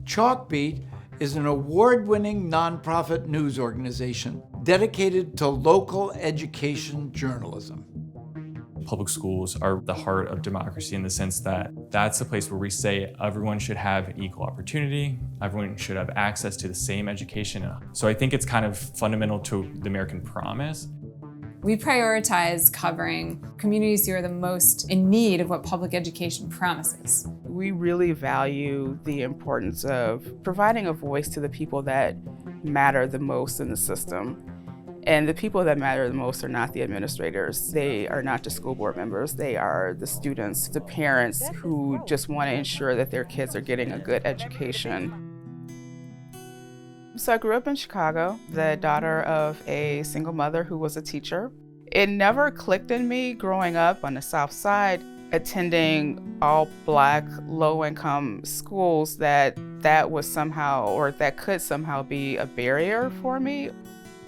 Chalkbeat is an award-winning nonprofit news organization dedicated to local education journalism. Public schools are the heart of democracy in the sense that that's the place where we say everyone should have equal opportunity, everyone should have access to the same education. So I think it's kind of fundamental to the American promise. We prioritize covering communities who are the most in need of what public education promises. We really value the importance of providing a voice to the people that matter the most in the system. And the people that matter the most are not the administrators. They are not the school board members. They are the students, the parents who just want to ensure that their kids are getting a good education. So I grew up in Chicago, the daughter of a single mother who was a teacher. It never clicked in me growing up on the South Side, attending all Black, low-income schools, that was somehow, or that could somehow be a barrier for me.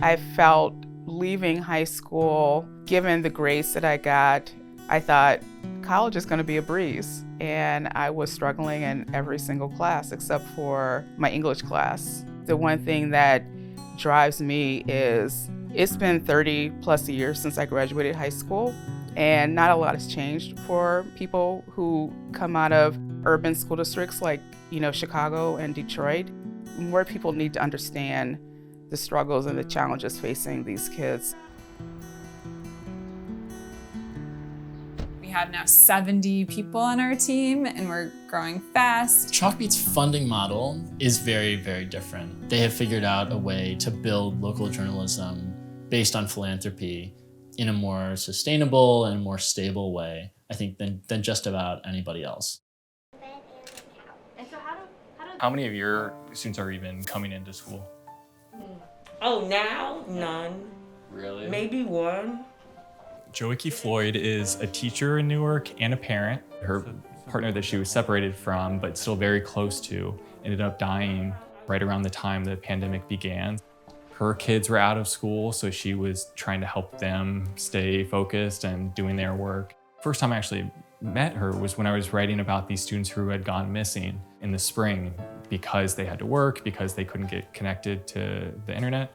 I felt leaving high school, given the grades that I got, I thought college is going to be a breeze. And I was struggling in every single class except for my English class. The one thing that drives me is it's been 30 plus years since I graduated high school, and not a lot has changed for people who come out of urban school districts like, Chicago and Detroit. More people need to understand the struggles and the challenges facing these kids. We have now 70 people on our team, and we're growing fast. Chalkbeat's funding model is very, very different. They have figured out a way to build local journalism based on philanthropy in a more sustainable and more stable way, I think, than just about anybody else. How many of your students are even coming into school? Oh, now? None. Really? Maybe one. Joicky Floyd is a teacher in Newark and a parent. Her partner that she was separated from, but still very close to, ended up dying right around the time the pandemic began. Her kids were out of school, so she was trying to help them stay focused and doing their work. First time I actually met her was when I was writing about these students who had gone missing in the spring because they had to work, because they couldn't get connected to the internet.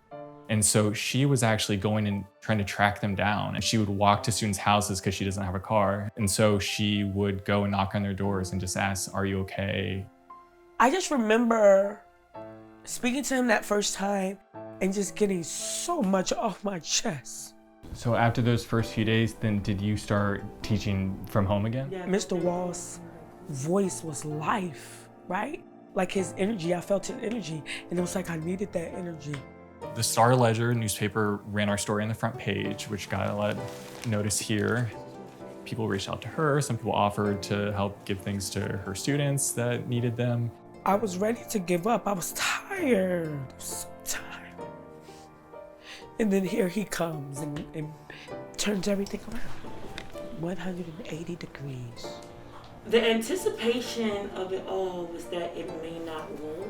And so she was actually going and trying to track them down. And she would walk to students' houses because she doesn't have a car. And so she would go and knock on their doors and just ask, "Are you okay?" I just remember speaking to him that first time and just getting so much off my chest. So after those first few days, then did you start teaching from home again? Yeah, Mr. Wall's voice was life, right? Like his energy, I felt his energy, and it was like I needed that energy. The Star-Ledger newspaper ran our story on the front page, which got a lot of notice here. People reached out to her. Some people offered to help give things to her students that needed them. I was ready to give up. I was tired. I was so tired. And then here he comes and turns everything around. 180 degrees. The anticipation of it all was that it may not work.